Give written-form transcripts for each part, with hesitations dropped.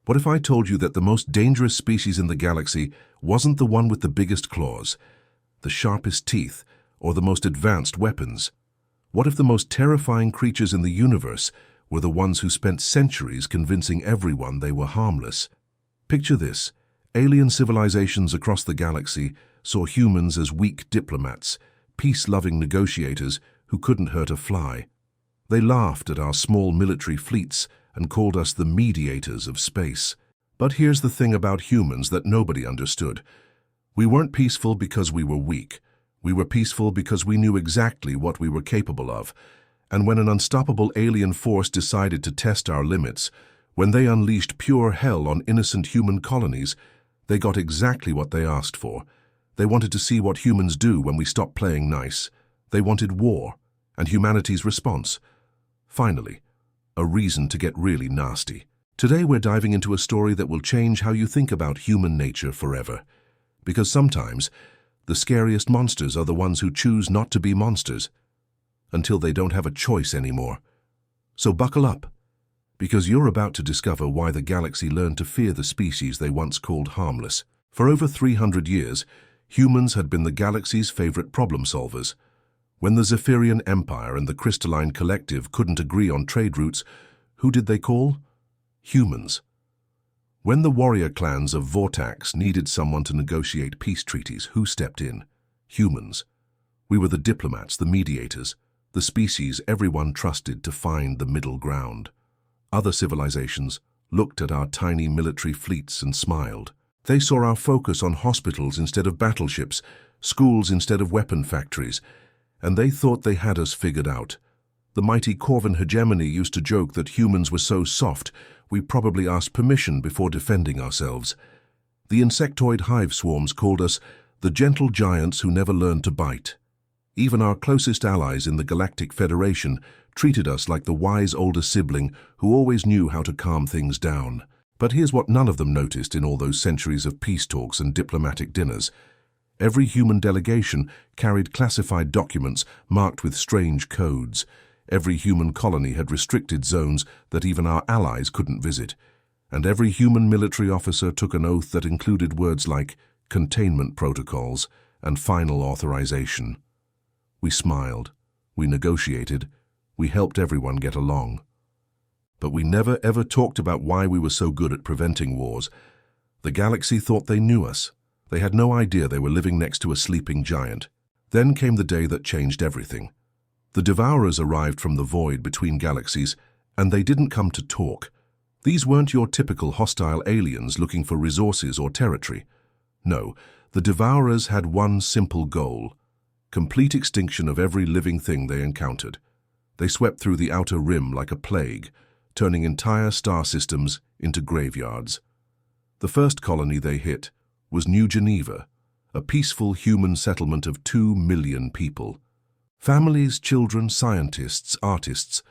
What if I told you that the most dangerous species in the galaxy wasn't the one with the biggest claws, the sharpest teeth, or the most advanced weapons? What if the most terrifying creatures in the universe were the ones who spent centuries convincing everyone they were harmless? Picture this. Alien civilizations across the galaxy saw humans as weak diplomats, peace-loving negotiators who couldn't hurt a fly. They laughed at our small military fleets and called us the mediators of space. But here's the thing about humans that nobody understood. We weren't peaceful because we were weak. We were peaceful because we knew exactly what we were capable of. And when an unstoppable alien force decided to test our limits, when they unleashed pure hell on innocent human colonies, they got exactly what they asked for. They wanted to see what humans do when we stop playing nice. They wanted war, and humanity's response. Finally, a reason to get really nasty. Today we're diving into a story that will change how you think about human nature forever. Because sometimes, the scariest monsters are the ones who choose not to be monsters until they don't have a choice anymore. So buckle up, because you're about to discover why the galaxy learned to fear the species they once called harmless. For over 300 years, humans had been the galaxy's favorite problem solvers. When the Zephyrian Empire and the Crystalline Collective couldn't agree on trade routes, who did they call? Humans. When the warrior clans of Vortax needed someone to negotiate peace treaties, who stepped in? Humans. We were the diplomats, the mediators, the species everyone trusted to find the middle ground. Other civilizations looked at our tiny military fleets and smiled. They saw our focus on hospitals instead of battleships, schools instead of weapon factories, and they thought they had us figured out. The mighty Corvan hegemony used to joke that humans were so soft, we probably asked permission before defending ourselves. The insectoid hive swarms called us the gentle giants who never learned to bite. Even our closest allies in the Galactic Federation treated us like the wise older sibling who always knew how to calm things down. But here's what none of them noticed in all those centuries of peace talks and diplomatic dinners. Every human delegation carried classified documents marked with strange codes. Every human colony had restricted zones that even our allies couldn't visit. And every human military officer took an oath that included words like containment protocols and final authorization. We smiled. We negotiated. We helped everyone get along. But we never ever talked about why we were so good at preventing wars. The galaxy thought they knew us. They had no idea they were living next to a sleeping giant. Then came the day that changed everything. The Devourers arrived from the void between galaxies, and they didn't come to talk. These weren't your typical hostile aliens looking for resources or territory. No, the Devourers had one simple goal: complete extinction of every living thing they encountered. They swept through the outer rim like a plague, turning entire star systems into graveyards. The first colony they hit was New Geneva, a peaceful human settlement of 2 million people. Families, children, scientists, artists,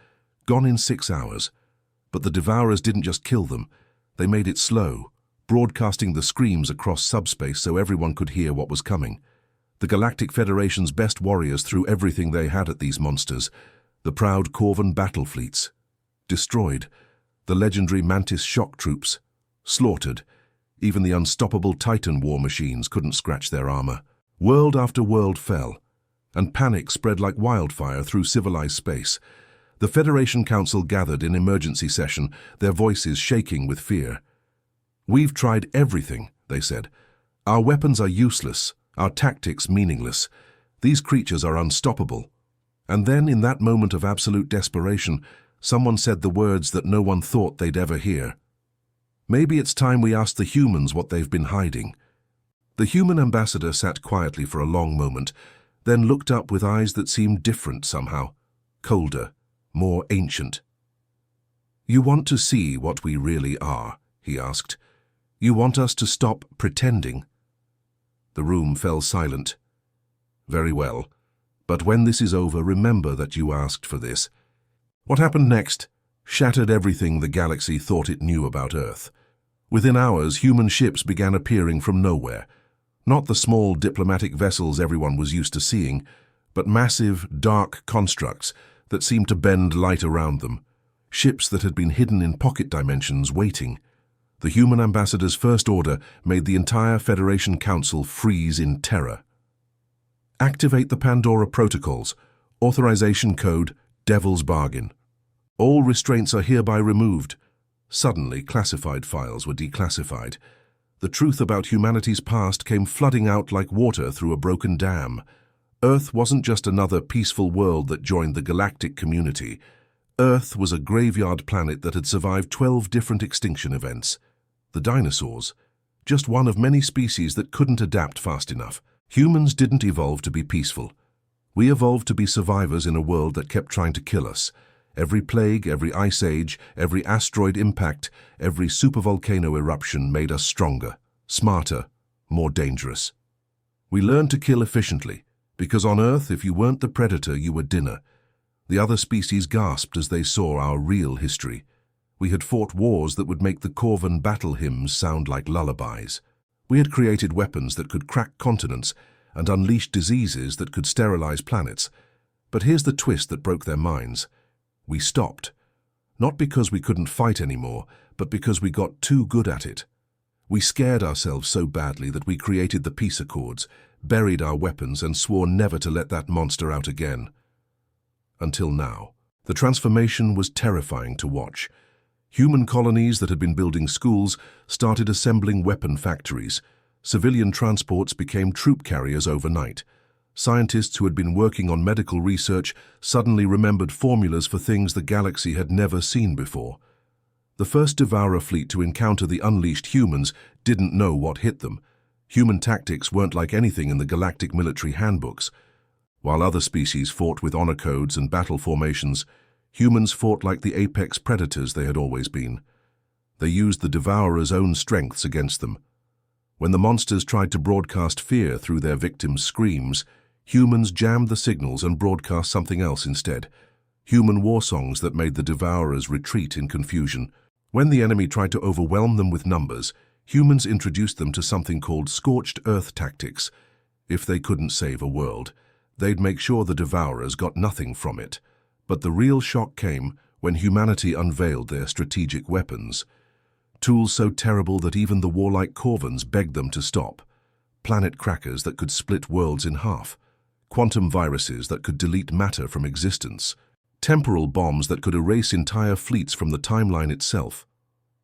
gone in 6 hours. But the Devourers didn't just kill them, they made it slow, broadcasting the screams across subspace so everyone could hear what was coming. The Galactic Federation's best warriors threw everything they had at these monsters. The proud Corvan battle fleets, destroyed. The legendary Mantis shock troops, slaughtered. Even the unstoppable Titan war machines couldn't scratch their armor. World after world fell, and panic spread like wildfire through civilized space. The Federation Council gathered in emergency session, their voices shaking with fear. "We've tried everything," they said. "Our weapons are useless, our tactics meaningless. These creatures are unstoppable." And then, in that moment of absolute desperation, someone said the words that no one thought they'd ever hear. "Maybe it's time we ask the humans what they've been hiding." The human ambassador sat quietly for a long moment, then looked up with eyes that seemed different somehow, colder, more ancient. "You want to see what we really are?" he asked. "You want us to stop pretending?" The room fell silent. "Very well. But when this is over, remember that you asked for this." What happened next shattered everything the galaxy thought it knew about Earth. Within hours, human ships began appearing from nowhere. Not the small diplomatic vessels everyone was used to seeing, but massive, dark constructs that seemed to bend light around them. Ships that had been hidden in pocket dimensions waiting. The human ambassador's first order made the entire Federation Council freeze in terror. Activate the Pandora Protocols. Authorization code Devil's Bargain. All restraints are hereby removed. Suddenly, classified files were declassified. The truth about humanity's past came flooding out like water through a broken dam. Earth wasn't just another peaceful world that joined the galactic community. Earth was a graveyard planet that had survived 12 different extinction events. The dinosaurs, just one of many species that couldn't adapt fast enough. Humans didn't evolve to be peaceful. We evolved to be survivors in a world that kept trying to kill us. Every plague, every ice age, every asteroid impact, every supervolcano eruption made us stronger, smarter, more dangerous. We learned to kill efficiently, because on Earth, if you weren't the predator, you were dinner. The other species gasped as they saw our real history. We had fought wars that would make the Corvan battle hymns sound like lullabies. We had created weapons that could crack continents and unleash diseases that could sterilize planets. But here's the twist that broke their minds. We stopped. Not because we couldn't fight anymore, but because we got too good at it. We scared ourselves so badly that we created the peace accords, buried our weapons, and swore never to let that monster out again. Until now. The transformation was terrifying to watch. Human colonies that had been building schools started assembling weapon factories. Civilian transports became troop carriers overnight. Scientists who had been working on medical research suddenly remembered formulas for things the galaxy had never seen before. The first Devourer fleet to encounter the unleashed humans didn't know what hit them. Human tactics weren't like anything in the galactic military handbooks. While other species fought with honor codes and battle formations, humans fought like the apex predators they had always been. They used the Devourer's own strengths against them. When the monsters tried to broadcast fear through their victims' screams, humans jammed the signals and broadcast something else instead. Human war songs that made the Devourers retreat in confusion. When the enemy tried to overwhelm them with numbers, humans introduced them to something called scorched earth tactics. If they couldn't save a world, they'd make sure the Devourers got nothing from it. But the real shock came when humanity unveiled their strategic weapons. Tools so terrible that even the warlike Corvans begged them to stop. Planet crackers that could split worlds in half. Quantum viruses that could delete matter from existence. Temporal bombs that could erase entire fleets from the timeline itself.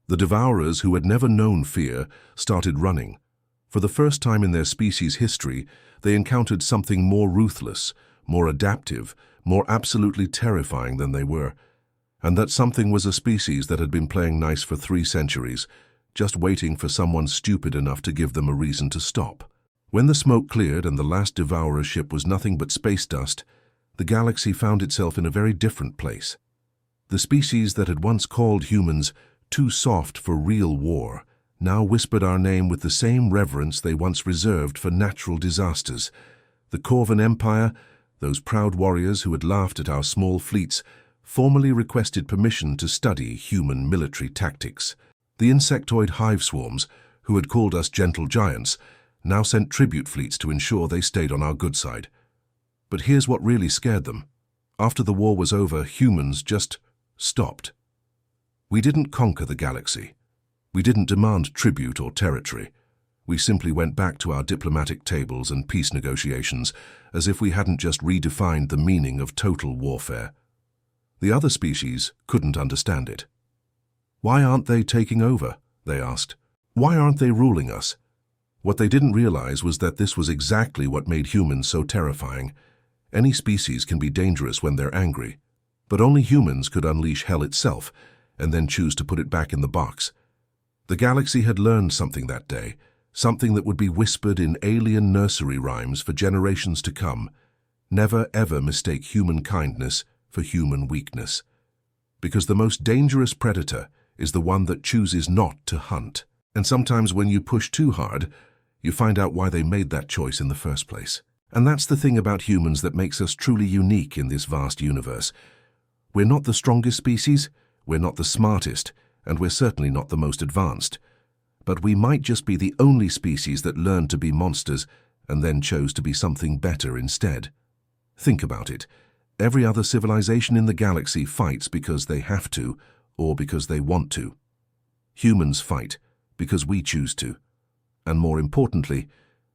The Devourers, who had never known fear, started running. For the first time in their species' history, they encountered something more ruthless, more adaptive, more absolutely terrifying than they were. And that something was a species that had been playing nice for 3 centuries, just waiting for someone stupid enough to give them a reason to stop. When the smoke cleared and the last Devourer ship was nothing but space dust, the galaxy found itself in a very different place. The species that had once called humans too soft for real war now whispered our name with the same reverence they once reserved for natural disasters. The Corvan Empire, those proud warriors who had laughed at our small fleets, formally requested permission to study human military tactics. The insectoid hive swarms, who had called us gentle giants, now sent tribute fleets to ensure they stayed on our good side. But here's what really scared them. After the war was over, humans just stopped. We didn't conquer the galaxy. We didn't demand tribute or territory. We simply went back to our diplomatic tables and peace negotiations as if we hadn't just redefined the meaning of total warfare. The other species couldn't understand it. Why aren't they taking over? They asked. Why aren't they ruling us? What they didn't realize was that this was exactly what made humans so terrifying. Any species can be dangerous when they're angry, but only humans could unleash hell itself and then choose to put it back in the box. The galaxy had learned something that day, something that would be whispered in alien nursery rhymes for generations to come. Never ever mistake human kindness for human weakness. Because the most dangerous predator is the one that chooses not to hunt. And sometimes when you push too hard, you find out why they made that choice in the first place. And that's the thing about humans that makes us truly unique in this vast universe. We're not the strongest species, we're not the smartest, and we're certainly not the most advanced. But we might just be the only species that learned to be monsters and then chose to be something better instead. Think about it. Every other civilization in the galaxy fights because they have to, or because they want to. Humans fight because we choose to. And more importantly,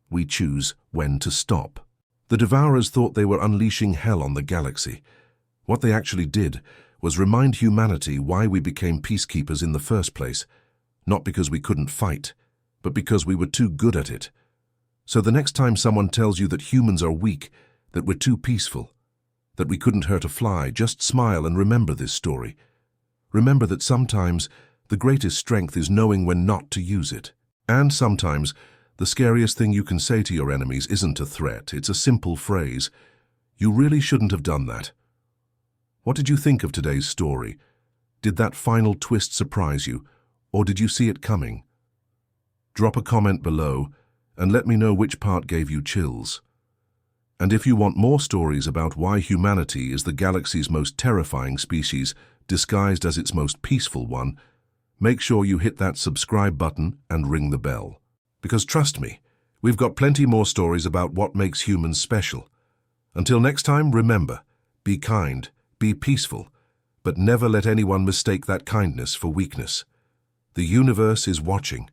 we choose when to stop. The Devourers thought they were unleashing hell on the galaxy. What they actually did was remind humanity why we became peacekeepers in the first place, not because we couldn't fight, but because we were too good at it. So the next time someone tells you that humans are weak, that we're too peaceful, that we couldn't hurt a fly, just smile and remember this story. Remember that sometimes the greatest strength is knowing when not to use it. And sometimes the scariest thing you can say to your enemies isn't a threat, it's a simple phrase. You really shouldn't have done that. What did you think of today's story? Did that final twist surprise you, or did you see it coming? Drop a comment below and let me know which part gave you chills. And if you want more stories about why humanity is the galaxy's most terrifying species disguised as its most peaceful one, make sure you hit that subscribe button and ring the bell. Because trust me, we've got plenty more stories about what makes humans special. Until next time, remember, be kind, be peaceful, but never let anyone mistake that kindness for weakness. The universe is watching,